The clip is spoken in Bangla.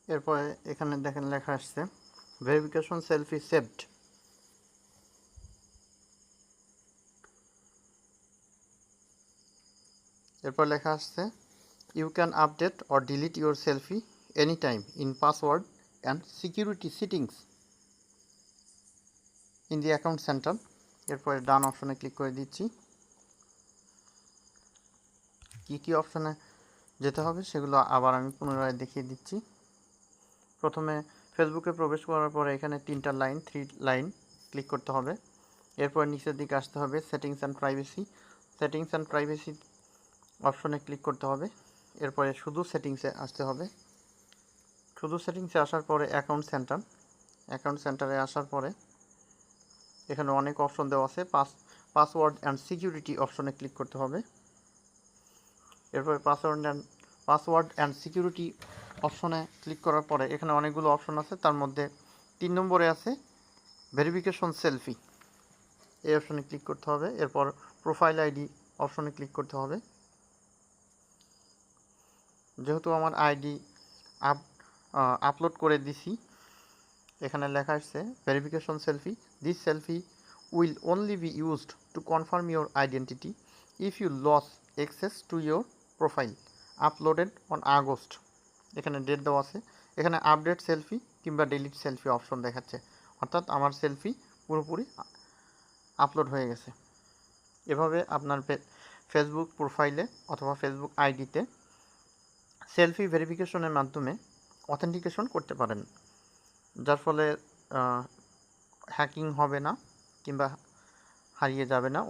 এরপরে এখানে দেখেন লেখা আসছে ভেরিফিকেশন সেলফি সেভড। এরপর লেখা আসছে you can update or delete your selfie any time in password and security settings in the account centre. এরপরে ডান অপশনে ক্লিক করে দিচ্ছি। কী অপশনে যেতে হবে সেগুলো আবার আমি পুনরায় দেখিয়ে দিচ্ছি। প্রথমে ফেসবুকে প্রবেশ করার পরে এখানে 3টা লাইন 3 লাইন ক্লিক করতে হবে। এরপর নিচের দিকে আসতে হবে সেটিংস অ্যান্ড প্রাইভেসি অপশনে ক্লিক করতে হবে। এরপরে শুধু সেটিংসে আসতে হবে। শুধু সেটিংসে আসার পরে অ্যাকাউন্ট সেন্টারে আসার পরে এখানে অনেক অপশন দেওয়া আছে। পাসওয়ার্ড অ্যান্ড সিকিউরিটি অপশনে ক্লিক করতে হবে। এরপরে পাসওয়ার্ড অ্যান্ড সিকিউরিটি অপশনে ক্লিক করার পরে এখানে অনেকগুলো অপশন আছে, তার মধ্যে 3 নম্বরে আছে ভেরিফিকেশন সেলফি, এই অপশনে ক্লিক করতে হবে। এরপর প্রোফাইল আইডি অপশনে ক্লিক করতে হবে। যেহেতু আমার আইডি আপলোড করে দিছি, এখানে লেখা আসছে verification selfie, this selfie will only be used to confirm your identity if you lose access to your profile uploaded on August. এখানে ডেট দেওয়া আছে। এখানে আপডেট সেলফি কিংবা ডিলিট সেলফি অপশন দেখাচ্ছে, অর্থাৎ আমার সেলফি পুরোপুরি আপলোড হয়ে গেছে। এভাবে আপনার ফেসবুক প্রোফাইলে অথবা ফেসবুক আইডিতে সেলফি ভেরিফিকেশনের মাধ্যমে অথেন্টিকেশন করতে পারেন, যার ফলে হ্যাকিং হবে না কিংবা হারিয়ে যাবে না।